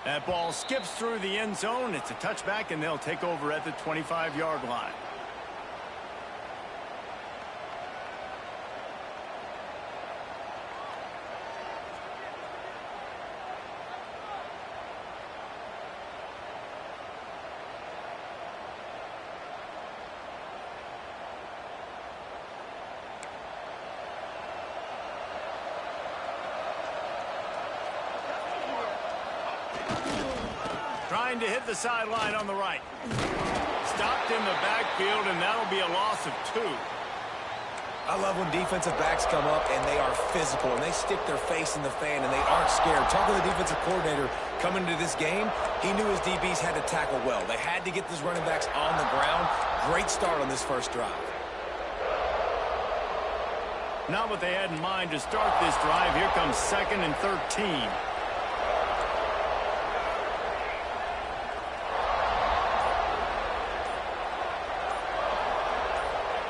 That ball skips through the end zone. It's a touchback, and they'll take over at the 25-yard line. Trying to hit the sideline on the right. Stopped in the backfield, and that'll be a loss of 2. I love when defensive backs come up and they are physical and they stick their face in the fan and they aren't scared. Talk to the defensive coordinator coming into this game. He knew his DBs had to tackle well. They had to get these running backs on the ground. Great start on this first drive. Not what they had in mind to start this drive. Here comes 2nd and 13.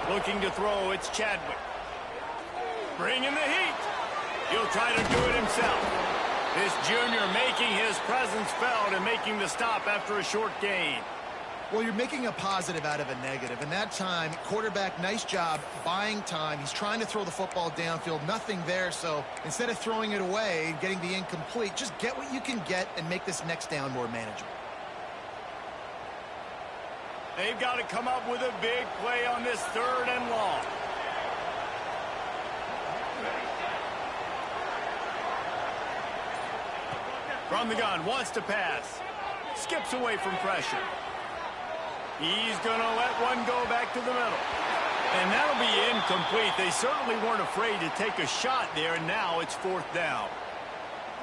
Looking to throw, it's Chadwick. Bringing the heat. He'll try to do it himself. This junior making his presence felt and making the stop after a short gain. Well, you're making a positive out of a negative. And that time, quarterback, nice job buying time. He's trying to throw the football downfield. Nothing there. So instead of throwing it away and getting the incomplete, just get what you can get and make this next down more manageable. They've got to come up with a big play on this 3rd and long. From the gun, wants to pass. Skips away from pressure. He's going to let one go back to the middle. And that'll be incomplete. They certainly weren't afraid to take a shot there, and now it's 4th down.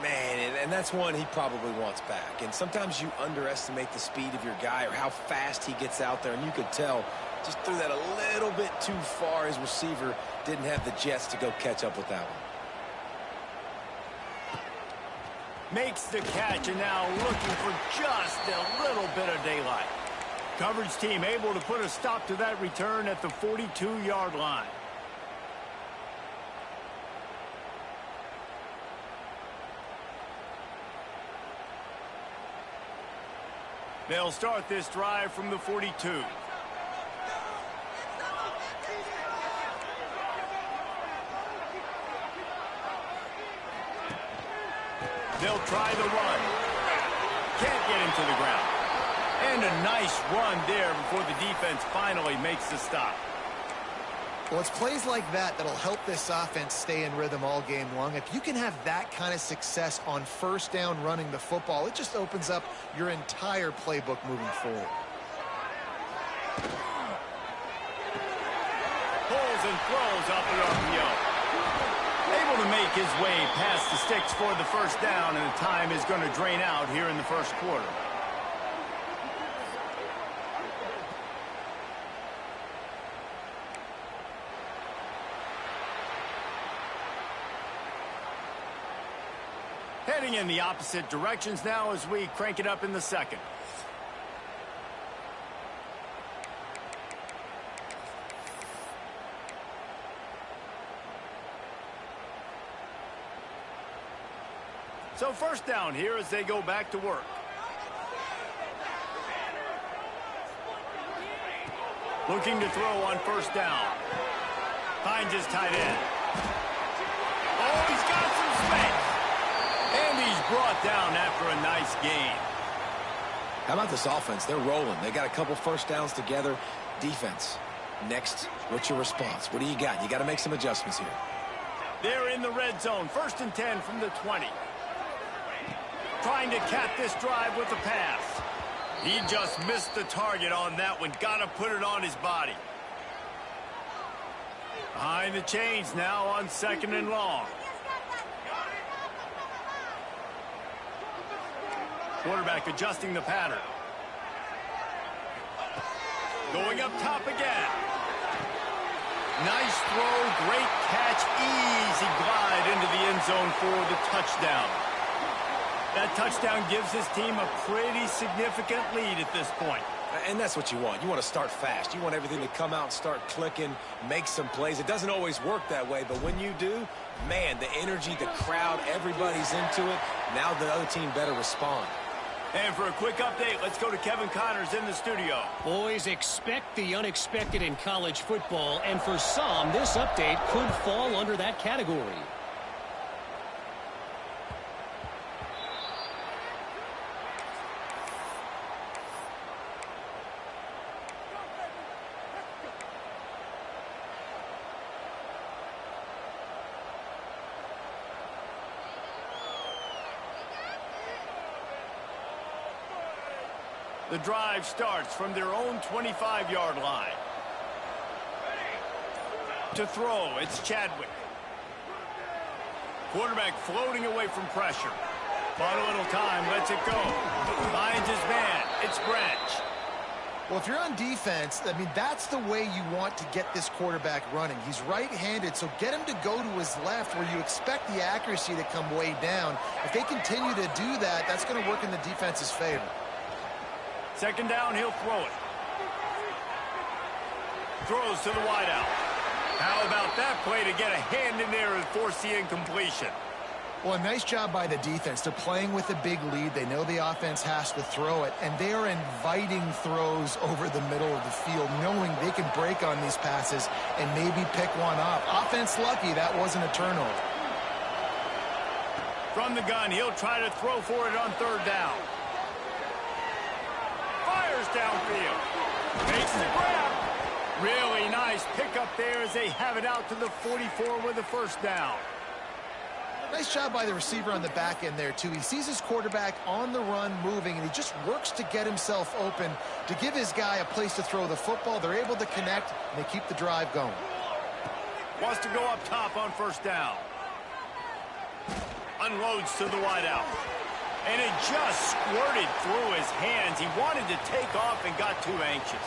Man, and that's one he probably wants back. And sometimes you underestimate the speed of your guy or how fast he gets out there. And you could tell just threw that a little bit too far. His receiver didn't have the jets to go catch up with that one. Makes the catch, and now looking for just a little bit of daylight. Coverage team able to put a stop to that return at the 42-yard line. They'll start this drive from the 42. They'll try the run. Can't get him to the ground. And a nice run there before the defense finally makes the stop. Well, it's plays like that that'll help this offense stay in rhythm all game long. If you can have that kind of success on 1st down running the football, it just opens up your entire playbook moving forward. Pulls and throws off the RPO. Able to make his way past the sticks for the 1st down, and the time is going to drain out here in the 1st quarter. Heading in the opposite directions now as we crank it up in the 2nd. So 1st down here as they go back to work. Looking to throw on 1st down. Finds his tight end. Oh, he's got some space. And he's brought down after a nice gain. How about this offense? They're rolling. They got a couple 1st downs together. Defense. Next, what's your response? What do you got? You got to make some adjustments here. They're in the red zone. 1st and 10 from the 20. Trying to cap this drive with a pass. He just missed the target on that one. Got to put it on his body. Behind the chains now on 2nd and long. Quarterback adjusting the pattern. Going up top again. Nice throw, great catch, easy glide into the end zone for the touchdown. That touchdown gives his team a pretty significant lead at this point. And that's what you want. You want to start fast. You want everything to come out and start clicking, make some plays. It doesn't always work that way, but when you do, man, the energy, the crowd, everybody's into it. Now the other team better respond. And for a quick update, let's go to Kevin Connors in the studio. Boys, expect the unexpected in college football, and for some, this update could fall under that category. The drive starts from their own 25-yard line. To throw, it's Chadwick. Quarterback floating away from pressure. Bought a little time, lets it go. Finds his man. It's Branch. Well, if you're on defense, I mean, that's the way you want to get this quarterback running. He's right-handed, so get him to go to his left where you expect the accuracy to come way down. If they continue to do that, that's going to work in the defense's favor. Second down, he'll throw it. Throws to the wideout. How about that play to get a hand in there and force the incompletion? Well, a nice job by the defense. They're playing with a big lead. They know the offense has to throw it, and they are inviting throws over the middle of the field, knowing they can break on these passes and maybe pick one off. Offense lucky that wasn't a turnover. From the gun, he'll try to throw for it on third down. Fires downfield. Makes the grab. Really nice pickup there as they have it out to the 44 with a first down. Nice job by the receiver on the back end there, too. He sees his quarterback on the run moving, and he just works to get himself open to give his guy a place to throw the football. They're able to connect, and they keep the drive going. Wants to go up top on first down. Unloads to the wideout. And it just squirted through his hands. He wanted to take off and got too anxious.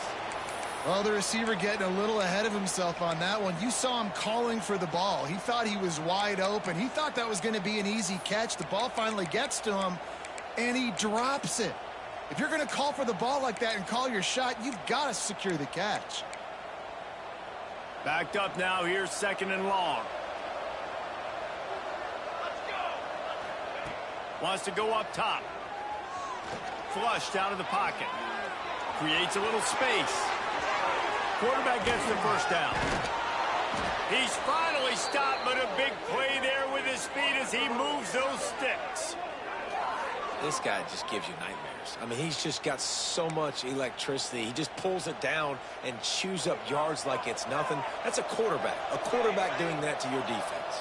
Well, the receiver getting a little ahead of himself on that one. You saw him calling for the ball. He thought he was wide open. He thought that was going to be an easy catch. The ball finally gets to him, and he drops it. If you're going to call for the ball like that and call your shot, you've got to secure the catch. Backed up now. Here's second and long. Wants to go up top. Flushed out of the pocket. Creates a little space. Quarterback gets the first down. He's finally stopped, but a big play there with his feet as he moves those sticks. This guy just gives you nightmares. I mean, he's just got so much electricity. He just pulls it down and chews up yards like it's nothing. That's a quarterback. A quarterback doing that to your defense.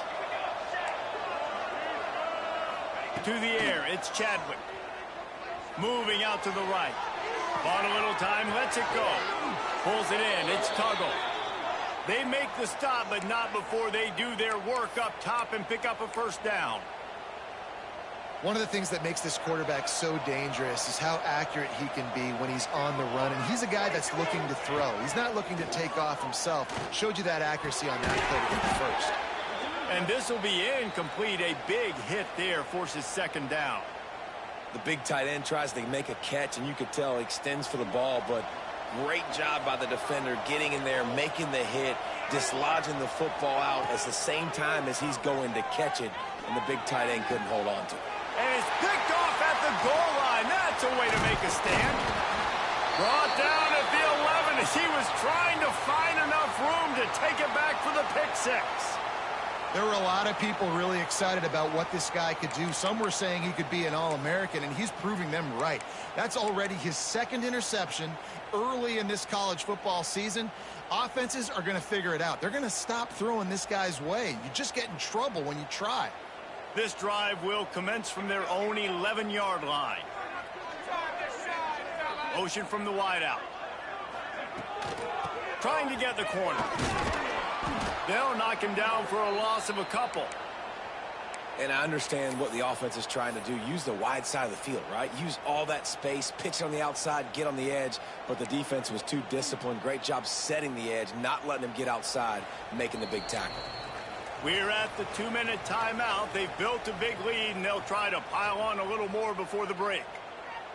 To the air, it's Chadwick. Moving out to the right. Bought a little time, lets it go. Pulls it in, it's Tuggle. They make the stop, but not before they do their work up top and pick up a first down. One of the things that makes this quarterback so dangerous is how accurate he can be when he's on the run. And he's a guy that's looking to throw. He's not looking to take off himself. Showed you that accuracy on that play to get the first. And this will be incomplete. A big hit there forces second down. The big tight end tries to make a catch, and you could tell he extends for the ball, but great job by the defender getting in there, making the hit, dislodging the football out at the same time as he's going to catch it, and the big tight end couldn't hold on to it. And it's picked off at the goal line. That's a way to make a stand. Brought down at the 11 as he was trying to find enough room to take it back for the pick six. There were a lot of people really excited about what this guy could do. Some were saying he could be an All-American, and he's proving them right. That's already his second interception early in this college football season. Offenses are going to figure it out. They're going to stop throwing this guy's way. You just get in trouble when you try. This drive will commence from their own 11-yard line. Motion from the wideout. Trying to get the corner. They'll knock him down for a loss of a couple. And I understand what the offense is trying to do. Use the wide side of the field, right? Use all that space, pitch on the outside, get on the edge. But the defense was too disciplined. Great job setting the edge, not letting him get outside, making the big tackle. We're at the 2-minute timeout. They've built a big lead, and they'll try to pile on a little more before the break.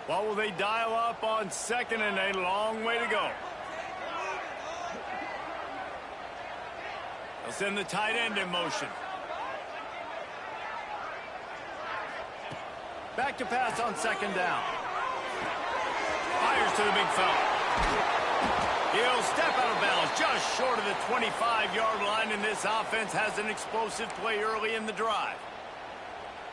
What will they dial up on second, and a long way to go? They'll send the tight end in motion. Back to pass on second down. Fires to the big fella. He'll step out of bounds just short of the 25-yard line, and this offense has an explosive play early in the drive.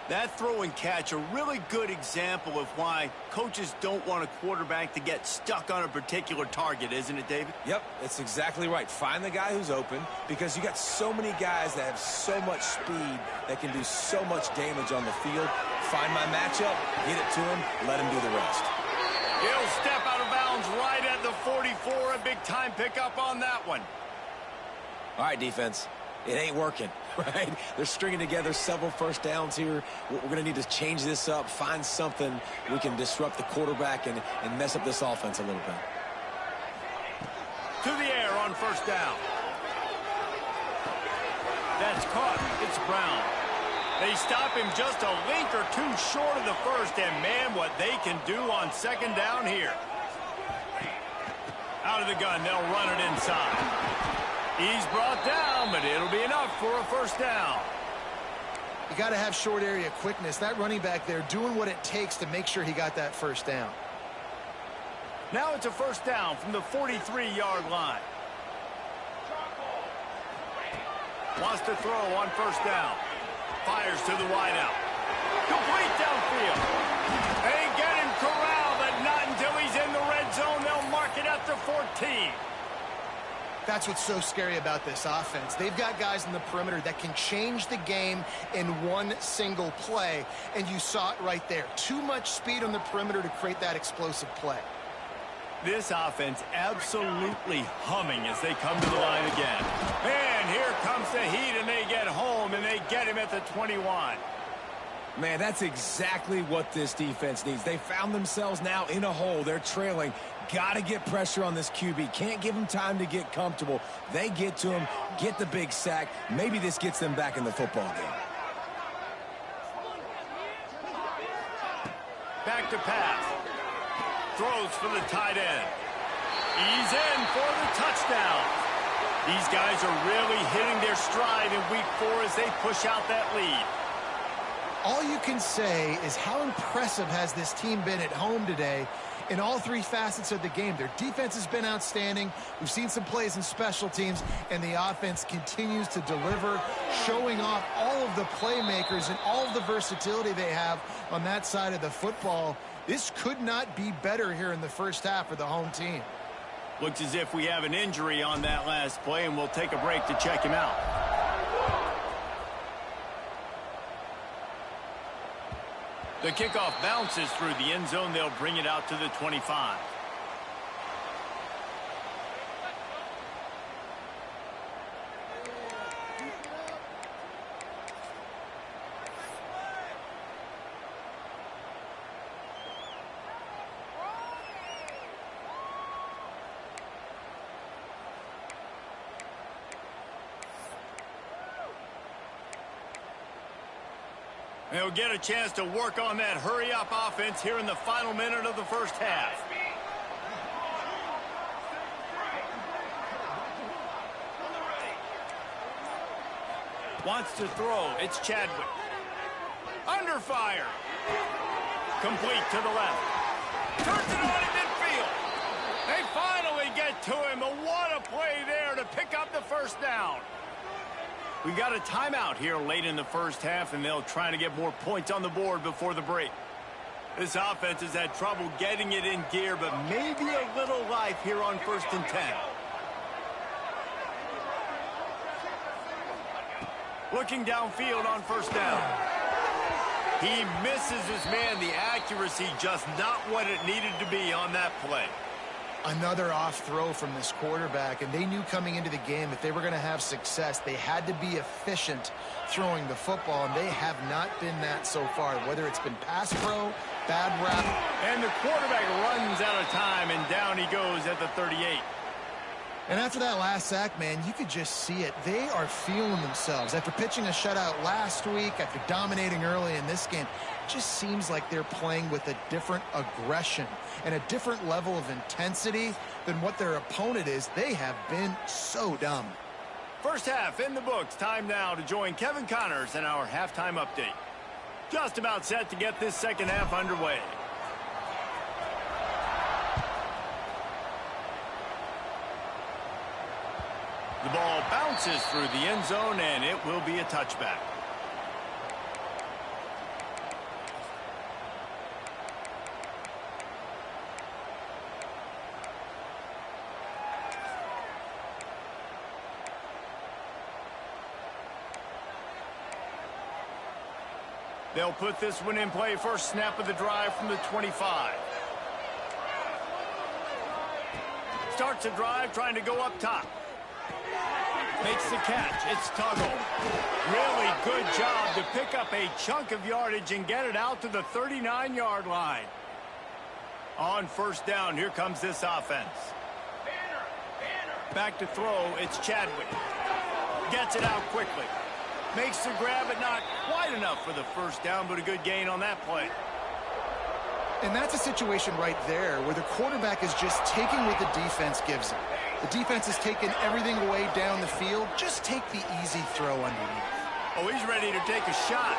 That throw and catch, a really good example of why coaches don't want a quarterback to get stuck on a particular target, isn't it, David? Yep, it's exactly right. Find the guy who's open, because you got so many guys that have so much speed that can do so much damage on the field. Find my matchup, get it to him, let him do the rest. He'll step out of bounds right at the 44. A big-time pickup on that one. All right, defense. It ain't working, right? They're stringing together several first downs here. We're going to need to change this up, find something we can disrupt the quarterback and mess up this offense a little bit. To the air on first down. That's caught. It's Brown. They stop him just a link or two short of the first, and man, what they can do on second down here. Out of the gun, they'll run it inside. He's brought down, but it'll be enough for a first down. You got to have short area quickness. That running back there doing what it takes to make sure he got that first down. Now it's a first down from the 43-yard line. Wants to throw on first down. Fires to the wideout. Complete downfield. They get him corralled, but not until he's in the red zone. They'll mark it at the 14. That's what's so scary about this offense. They've got guys in the perimeter that can change the game in one single play, and you saw it right there. Too much speed on the perimeter to create that explosive play. This offense absolutely humming as they come to the line again. And here comes the heat, and they get home, and they get him at the 21. Man, that's exactly what this defense needs. They found themselves now in a hole. They're trailing. Got to get pressure on this QB. Can't give him time to get comfortable. They get to him, get the big sack. Maybe this gets them back in the football game. Back to pass. Throws for the tight end. He's in for the touchdown. These guys are really hitting their stride in week 4 as they push out that lead. All you can say is how impressive has this team been at home today in all 3 facets of the game. Their defense has been outstanding. We've seen some plays in special teams, and the offense continues to deliver, showing off all of the playmakers and all of the versatility they have on that side of the football. This could not be better here in the first half for the home team. Looks as if we have an injury on that last play, and we'll take a break to check him out. The kickoff bounces through the end zone. They'll bring it out to the 25. They'll get a chance to work on that hurry-up offense here in the final minute of the first half. Wants to throw. It's Chadwick. Under fire. Complete to the left. Turns it on in midfield. They finally get to him, but what a play there to pick up the first down. We've got a timeout here late in the first half, and they'll try to get more points on the board before the break. This offense has had trouble getting it in gear, but maybe a little life here on 1st and 10. Looking downfield on first down. He misses his man. The accuracy just not what it needed to be on that play. Another off throw from this quarterback, and they knew coming into the game if they were going to have success, they had to be efficient throwing the football, and they have not been that so far, whether it's been pass pro, bad rap. And the quarterback runs out of time, and down he goes at the 38. And after that last sack, man, you could just see it. They are feeling themselves. After pitching a shutout last week, after dominating early in this game, it just seems like they're playing with a different aggression and a different level of intensity than what their opponent is. They have been so dumb. First half in the books. Time now to join Kevin Connors in our halftime update. Just about set to get this second half underway. The ball bounces through the end zone, and it will be a touchback. They'll put this one in play. First snap of the drive from the 25. Starts a drive trying to go up top. Makes the catch. It's Tuggle. Really good job to pick up a chunk of yardage and get it out to the 39-yard line. On first down, here comes this offense. Back to throw, it's Chadwick. Gets it out quickly. Makes the grab, but not quite enough for the first down, but a good gain on that play. And that's a situation right there where the quarterback is just taking what the defense gives him. The defense is taking everything away down the field. Just take the easy throw underneath. Oh, he's ready to take a shot.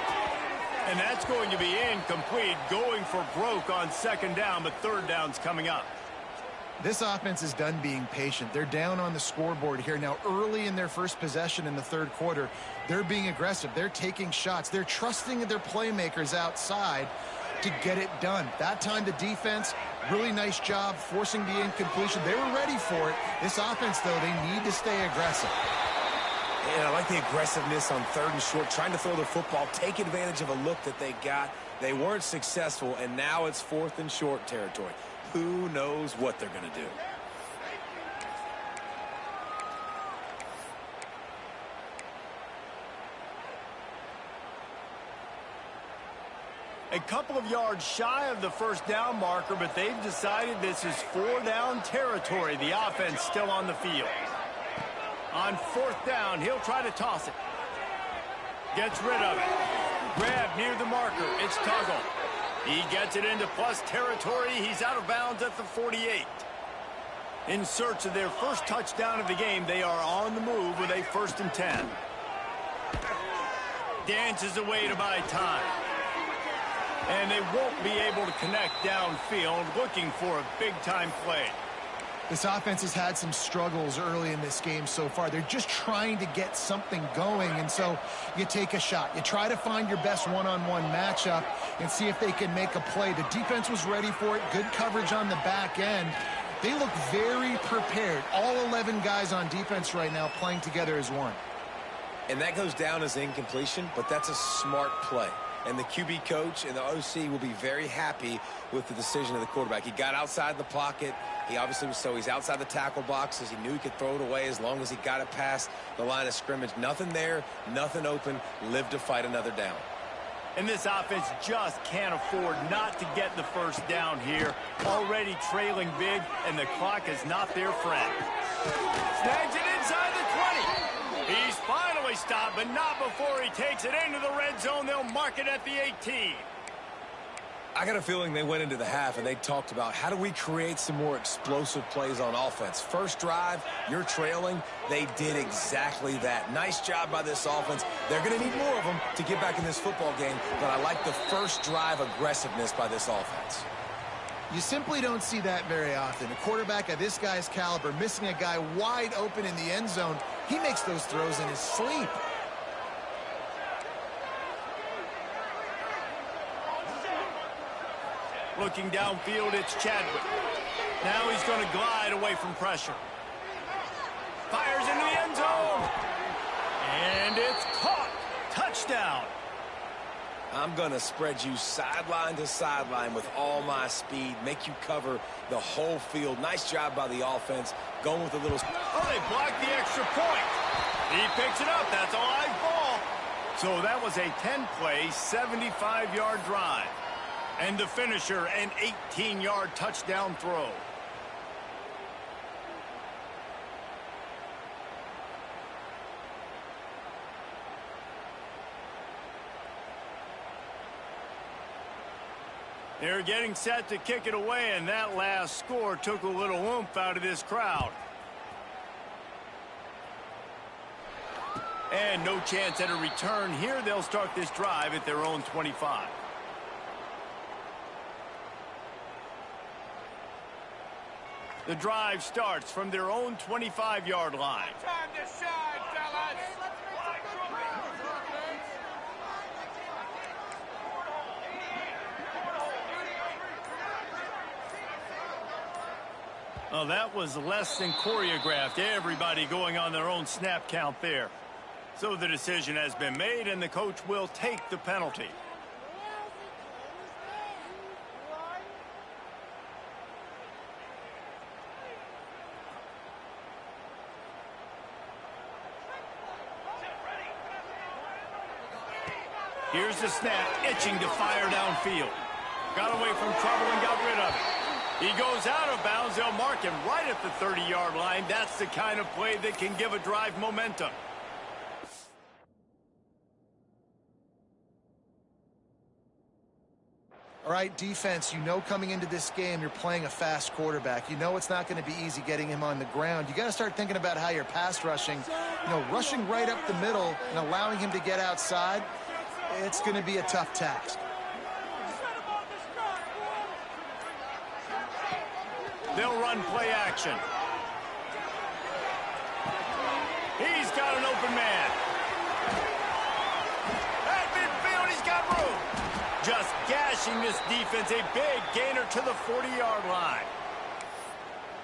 And that's going to be incomplete, going for broke on second down, but third down's coming up. This offense is done being patient. They're down on the scoreboard here. Now, early in their first possession in the third quarter, they're being aggressive. They're taking shots. They're trusting their playmakers outside to get it done. That time, the defense, really nice job forcing the incompletion. They were ready for it. This offense, though, they need to stay aggressive. And I like the aggressiveness on third and short, trying to throw the football, take advantage of a look that they got. They weren't successful, and now it's fourth and short territory. Who knows what they're going to do? A couple of yards shy of the first down marker, but they've decided this is four down territory. The offense still on the field. On fourth down, he'll try to toss it. Gets rid of it. Grab near the marker. It's Tuggle. He gets it into plus territory. He's out of bounds at the 48. In search of their first touchdown of the game, they are on the move with a 1st and 10. Dances away to buy time. And they won't be able to connect downfield, looking for a big-time play. This offense has had some struggles early in this game so far. They're just trying to get something going, and so you take a shot. You try to find your best one-on-one matchup and see if they can make a play. The defense was ready for it. Good coverage on the back end. They look very prepared. All 11 guys on defense right now playing together as one. And that goes down as incompletion, but that's a smart play. And the QB coach and the OC will be very happy with the decision of the quarterback. He got outside the pocket. He obviously was he's outside the tackle boxes. He knew he could throw it away as long as he got it past the line of scrimmage. Nothing there, nothing open. Live to fight another down. And this offense just can't afford not to get the first down here. Already trailing big, and the clock is not their friend. Snags it inside the 20. He's finally stopped, but not before he takes it into the red zone. They'll mark it at the 18. I got a feeling they went into the half and they talked about how do we create some more explosive plays on offense. First drive, you're trailing. They did exactly that. Nice job by this offense. They're going to need more of them to get back in this football game, but I like the first drive aggressiveness by this offense. You simply don't see that very often. A quarterback of this guy's caliber missing a guy wide open in the end zone. He makes those throws in his sleep. Looking downfield, it's Chadwick. Now he's going to glide away from pressure. Fires into the end zone. And it's caught. Touchdown. I'm going to spread you sideline to sideline with all my speed, make you cover the whole field. Nice job by the offense, going with a little... Oh, they blocked the extra point. He picks it up. That's a live ball. So that was a 10-play, 75-yard drive. And the finisher, an 18-yard touchdown throw. They're getting set to kick it away, and that last score took a little oomph out of this crowd. And no chance at a return here. They'll start this drive at their own 25. The drive starts from their own 25-yard line. Time to shine, fellas! Oh, that was less than choreographed. Everybody going on their own snap count there. So the decision has been made, and the coach will take the penalty. Here's the snap, itching to fire downfield. Got away from trouble and got rid of it. He goes out of bounds. They'll mark him right at the 30-yard line. That's the kind of play that can give a drive momentum. All right, defense, you know coming into this game you're playing a fast quarterback. You know it's not going to be easy getting him on the ground. You got to start thinking about how you're pass rushing. You know, rushing right up the middle and allowing him to get outside, it's going to be a tough task. They'll run play action. He's got an open man. At midfield, he's got room. Just gashing this defense, a big gainer to the 40-yard line.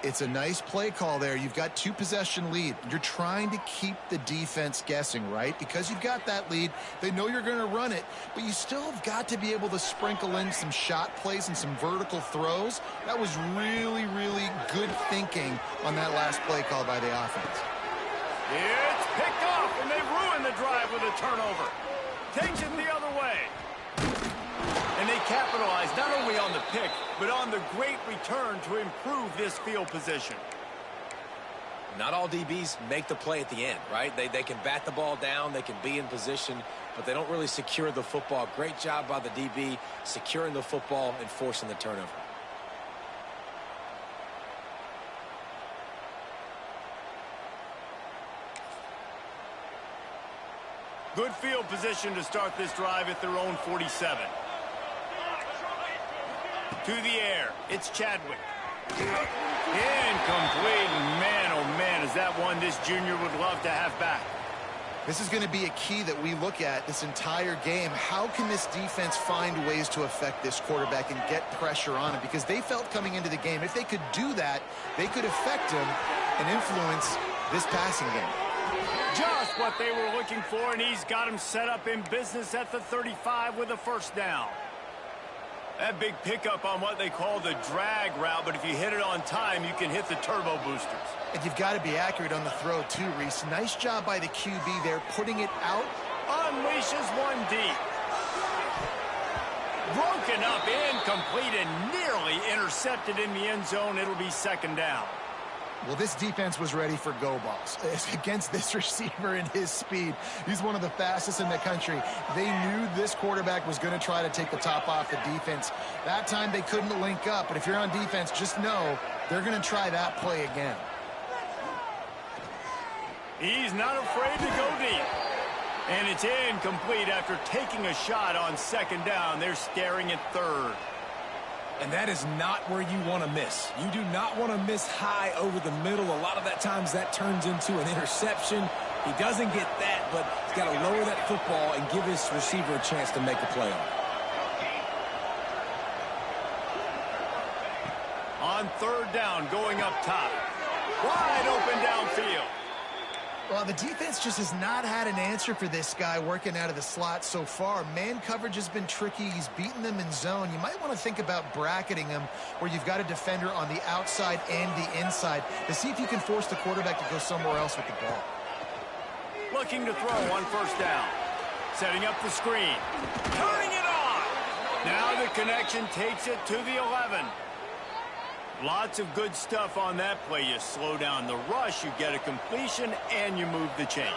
It's a nice play call there. You've got 2-possession lead. You're trying to keep the defense guessing, right? Because you've got that lead, they know you're going to run it, but you still have got to be able to sprinkle in some shot plays and some vertical throws. That was really, really good thinking on that last play call by the offense. It's picked off, and they ruin the drive with a turnover. Takes it the other way. And they capitalize not only on the pick, but on the great return to improve this field position. Not all DBs make the play at the end, right? They can bat the ball down, they can be in position, but they don't really secure the football. Great job by the DB securing the football and forcing the turnover. Good field position to start this drive at their own 47. To the air, it's Chadwick. Incomplete. Man, oh man, is that one this junior would love to have back. This is going to be a key that we look at this entire game. How can this defense find ways to affect this quarterback and get pressure on him? Because they felt coming into the game, if they could do that, they could affect him and influence this passing game. Just what they were looking for, and he's got him set up in business at the 35 with a first down. That big pickup on what they call the drag route, but if you hit it on time, you can hit the turbo boosters. And you've got to be accurate on the throw too, Reese. Nice job by the QB there, putting it out. Unleashes one deep. Broken up, incomplete, and nearly intercepted in the end zone. It'll be second down. Well, this defense was ready for go balls against this receiver and his speed. He's one of the fastest in the country. They knew this quarterback was going to try to take the top off the defense. That time they couldn't link up, but if you're on defense, just know they're going to try that play again. He's not afraid to go deep. And it's incomplete after taking a shot on second down. They're staring at third. And that is not where you want to miss. You do not want to miss high over the middle. A lot of that times that turns into an interception. He doesn't get that, but he's got to lower that football and give his receiver a chance to make a play on it. On third down, going up top. Wide open downfield. Well, the defense just has not had an answer for this guy working out of the slot so far. Man coverage has been tricky. He's beaten them in zone. You might want to think about bracketing him where you've got a defender on the outside and the inside to see if you can force the quarterback to go somewhere else with the ball. Looking to throw on first down. Setting up the screen. Turning it on. Now the connection takes it to the 11. Lots of good stuff on that play. You slow down the rush, you get a completion, and you move the chains.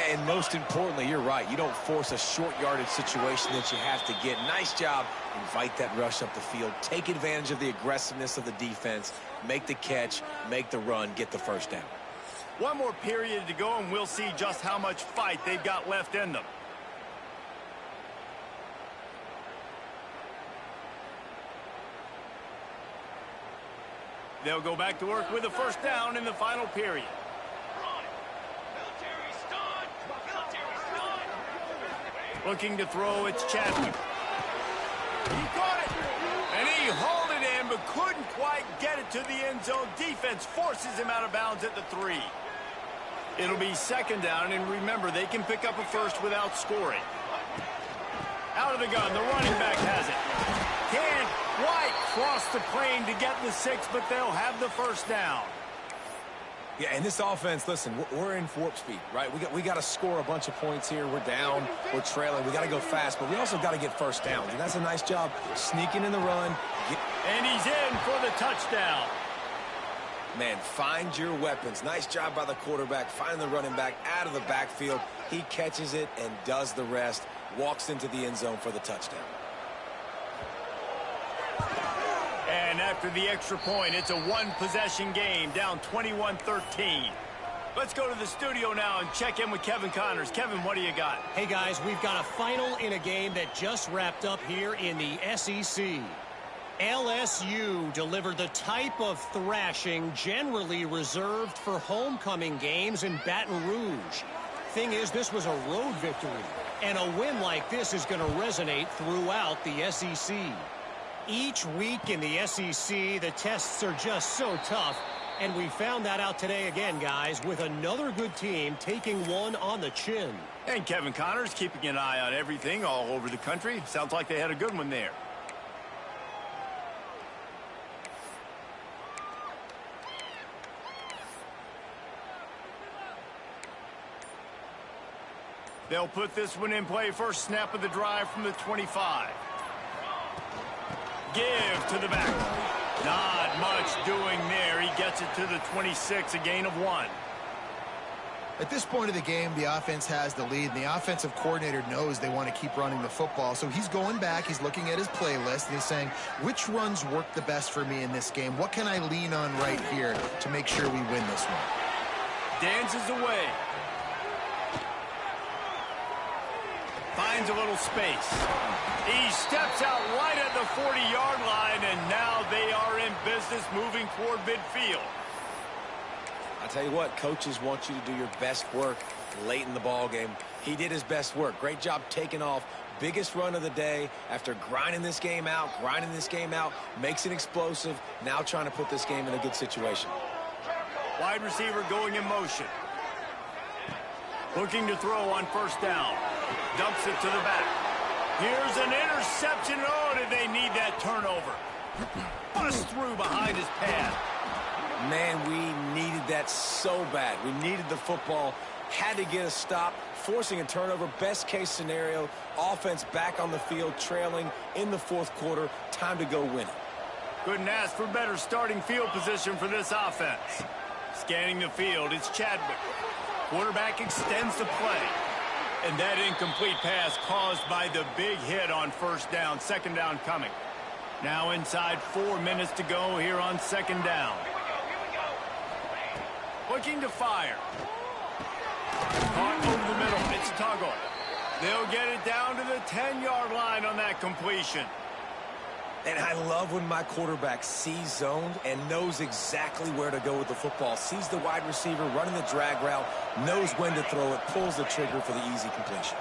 And most importantly, you're right. You don't force a short yardage situation that you have to get. Nice job. Invite that rush up the field. Take advantage of the aggressiveness of the defense. Make the catch, make the run, get the first down. One more period to go, and we'll see just how much fight they've got left in them. They'll go back to work with a first down in the final period. Looking to throw, it's Chadwick. He caught it. And he hauled it in, but couldn't quite get it to the end zone. Defense forces him out of bounds at the 3. It'll be second down, and remember, they can pick up a first without scoring. Out of the gun, the running back has it. Can't quite cross the plane to get the 6, but they'll have the first down. Yeah, and this offense, listen, we're in warp speed, right? We got to score a bunch of points here. We're down, we're trailing. We got to go fast, but we also got to get first downs. And that's a nice job sneaking in the run. And he's in for the touchdown. Man, find your weapons. Nice job by the quarterback. Find the running back out of the backfield. He catches it and does the rest. Walks into the end zone for the touchdown. And after the extra point, it's a one-possession game, down 21-13. Let's go to the studio now and check in with Kevin Connors. Kevin, what do you got? Hey, guys, we've got a final in a game that just wrapped up here in the SEC. LSU delivered the type of thrashing generally reserved for homecoming games in Baton Rouge. Thing is, this was a road victory, and a win like this is going to resonate throughout the SEC. Each week in the SEC, the tests are just so tough, and we found that out today again, guys, with another good team taking one on the chin. And Kevin Connors keeping an eye on everything all over the country. Sounds like they had a good one there. They'll put this one in play. First snap of the drive from the 25. Give to the back. Not much doing there. He gets it to the 26, a gain of 1. At this point of the game, the offense has the lead, and the offensive coordinator knows they want to keep running the football. So he's going back, he's looking at his playlist, and he's saying, which runs work the best for me in this game? What can I lean on right here to make sure we win this one? Dances away. Finds a little space. He steps out right at the 40-yard line, and now they are in business moving toward midfield. I tell you what, coaches want you to do your best work late in the ball game. He did his best work. Great job taking off. Biggest run of the day after grinding this game out, makes it explosive. Now trying to put this game in a good situation. Wide receiver going in motion. Looking to throw on first down. Dumps it to the back. Here's an interception. Oh, did they need that turnover? Bust through behind his pad. Man, we needed that so bad. We needed the football. Had to get a stop. Forcing a turnover. Best case scenario. Offense back on the field, trailing in the fourth quarter. Time to go win it. Couldn't ask for better starting field position for this offense. Scanning the field, it's Chadwick. Quarterback extends the play. And that incomplete pass caused by the big hit on first down. Second down coming. Now inside 4 minutes to go here on second down. Looking to fire. Caught over the middle. It's Tuggle. They'll get it down to the 10-yard line on that completion. And I love when my quarterback sees zoned and knows exactly where to go with the football. Sees the wide receiver running the drag route, knows when to throw it, pulls the trigger for the easy completion.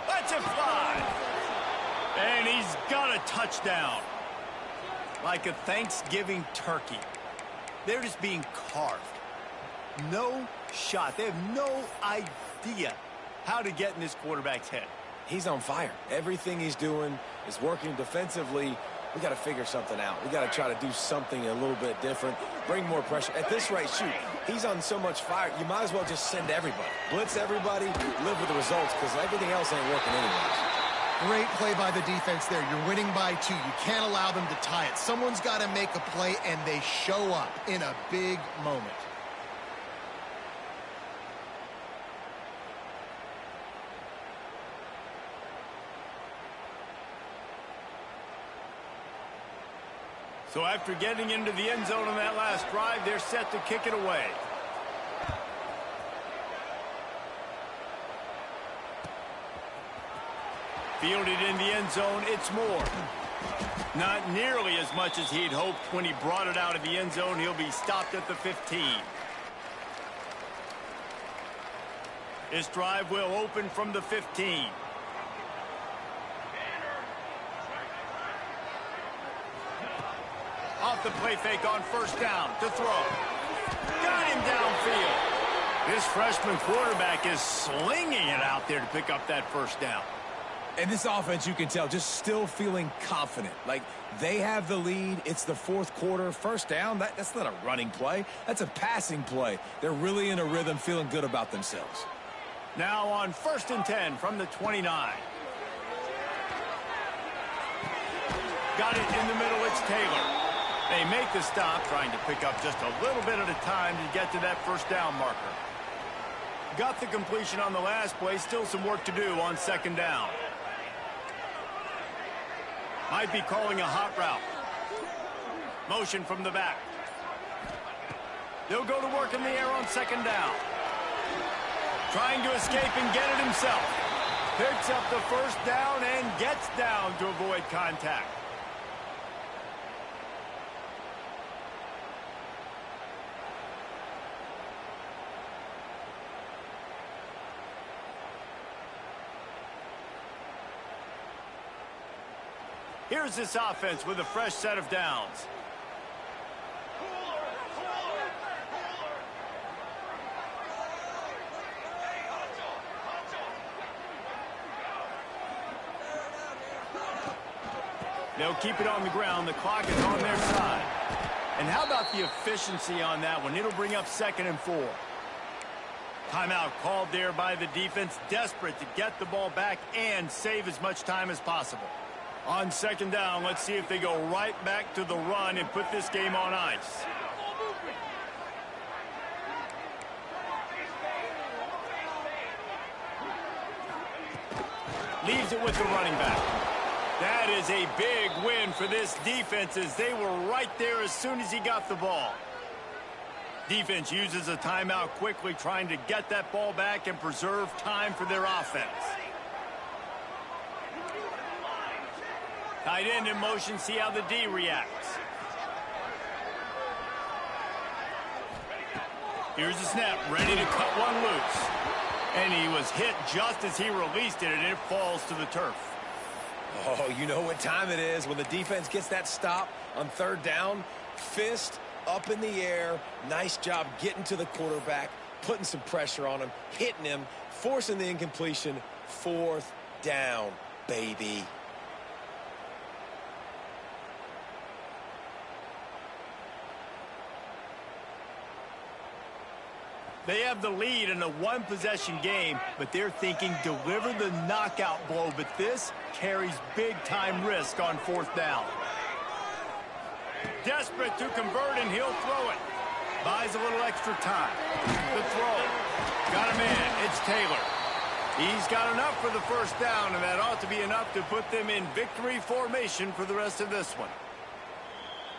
Let's it fly. And he's got a touchdown. Like a Thanksgiving turkey. They're just being carved. No shot. They have no idea how to get in this quarterback's head. He's on fire. Everything he's doing is working defensively. We got to figure something out. We got to try to do something a little bit different, bring more pressure. At this rate, shoot, he's on so much fire, you might as well just send everybody. Blitz everybody, live with the results, because everything else ain't working anyways. Great play by the defense there. You're winning by 2. You can't allow them to tie it. Someone's got to make a play, and they show up in a big moment. So after getting into the end zone on that last drive, they're set to kick it away. Fielded in the end zone, it's Moore. Not nearly as much as he'd hoped when he brought it out of the end zone. He'll be stopped at the 15. This drive will open from the 15. Off the play fake on first down to throw. Got him downfield. This freshman quarterback is slinging it out there to pick up that first down. And this offense, you can tell, just still feeling confident. Like, they have the lead. It's the fourth quarter. First down, that's not a running play. That's a passing play. They're really in a rhythm, feeling good about themselves. Now on 1st and 10 from the 29. Got it in the middle. It's Taylor. They make the stop, trying to pick up just a little bit at a time to get to that first down marker. Got the completion on the last play. Still some work to do on 2nd down. Might be calling a hot route. Motion from the back. They'll go to work in the air on 2nd down. Trying to escape and get it himself. Picks up the first down and gets down to avoid contact. Here's this offense with a fresh set of downs. They'll keep it on the ground. The clock is on their side. And how about the efficiency on that one? It'll bring up 2nd and 4. Timeout called there by the defense, desperate to get the ball back and save as much time as possible. On 2nd down, let's see if they go right back to the run and put this game on ice. Leaves it with the running back. That is a big win for this defense, as they were right there as soon as he got the ball. Defense uses a timeout quickly, trying to get that ball back and preserve time for their offense. Tight end in motion, see how the D reacts. Here's the snap, ready to cut one loose. And he was hit just as he released it, and it falls to the turf. Oh, you know what time it is when the defense gets that stop on 3rd down. Fist up in the air. Nice job getting to the quarterback, putting some pressure on him, hitting him, forcing the incompletion. 4th down, baby. They have the lead in a one-possession game, but they're thinking deliver the knockout blow. But this carries big-time risk on 4th down. Desperate to convert, and he'll throw it. Buys a little extra time. The throw. Got a man. It's Taylor. He's got enough for the first down, and that ought to be enough to put them in victory formation for the rest of this one.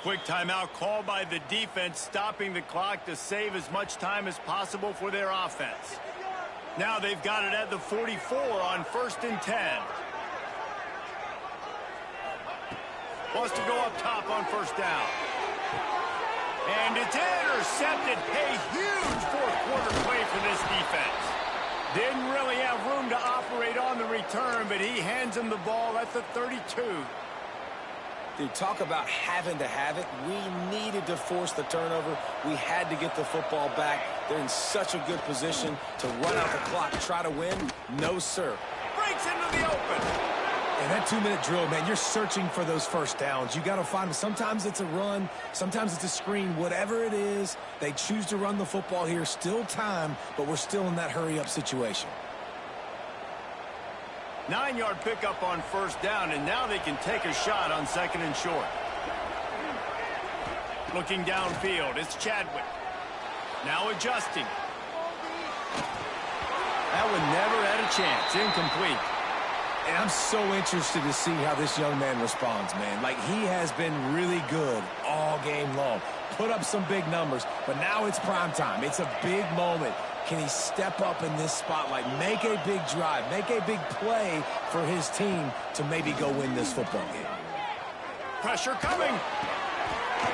Quick timeout called by the defense, stopping the clock to save as much time as possible for their offense. Now they've got it at the 44 on 1st and 10. Wants to go up top on 1st down. And it's intercepted. A huge 4th quarter play for this defense. Didn't really have room to operate on the return, but he hands him the ball at the 32. Dude, talk about having to have it. We needed to force the turnover. We had to get the football back. They're in such a good position to run out the clock, try to win. No, sir. Breaks into the open. And that 2-minute drill, man, you're searching for those first downs. You got to find them. Sometimes it's a run. Sometimes it's a screen. Whatever it is, they choose to run the football here. Still time, but we're still in that hurry-up situation. 9-yard pickup on 1st down, and now they can take a shot on 2nd and short. Looking downfield, it's Chadwick. Now adjusting. That one never had a chance. Incomplete. And I'm so interested to see how this young man responds, man. Like, he has been really good all game long. Put up some big numbers, but now it's prime time. It's a big moment. Can he step up in this spotlight, make a big drive, make a big play for his team to maybe go win this football game? Pressure coming.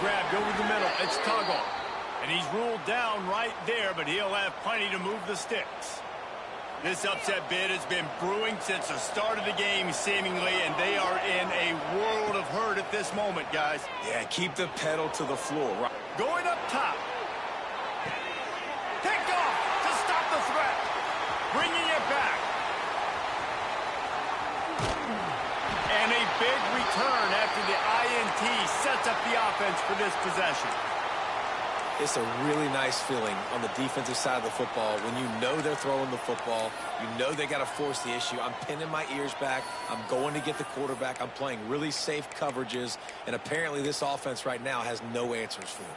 Grabbed over the middle. It's Tuggle. And he's ruled down right there, but he'll have plenty to move the sticks. This upset bid has been brewing since the start of the game, seemingly, and they are in a world of hurt at this moment, guys. Yeah, keep the pedal to the floor. Going up top. Picked off to stop the threat. Bringing it back. And a big return after the INT sets up the offense for this possession. It's a really nice feeling on the defensive side of the football when you know they're throwing the football. You know they got to force the issue. I'm pinning my ears back. I'm going to get the quarterback. I'm playing really safe coverages. And apparently this offense right now has no answers for it.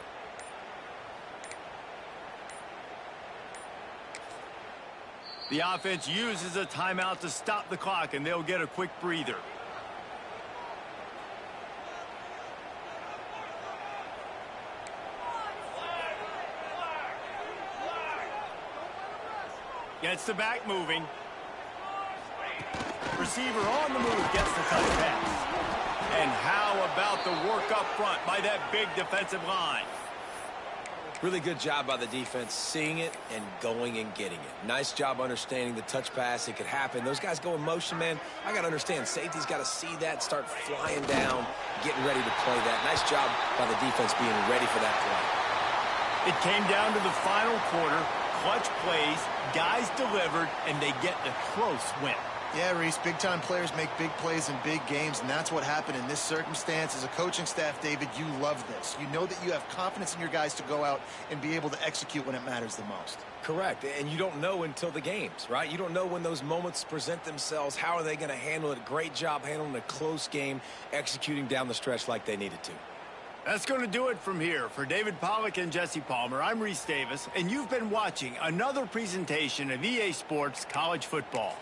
The offense uses a timeout to stop the clock, and they'll get a quick breather. Gets the back moving. Receiver on the move gets the touch pass. And how about the work up front by that big defensive line? Really good job by the defense, seeing it and going and getting it. Nice job understanding the touch pass. It could happen. Those guys go in motion, man. I got to understand, safety's got to see that, start flying down, getting ready to play that. Nice job by the defense being ready for that play. It came down to the final quarter. Clutch plays, guys delivered, and they get the close win. Yeah, Reese, big-time players make big plays in big games, and that's what happened in this circumstance. As a coaching staff, David, you love this. You know that you have confidence in your guys to go out and be able to execute when it matters the most. Correct, and you don't know until the games, right? You don't know when those moments present themselves. How are they going to handle it? Great job handling a close game, executing down the stretch like they needed to. That's going to do it from here. For David Pollack and Jesse Palmer, I'm Reese Davis, and you've been watching another presentation of EA Sports College Football.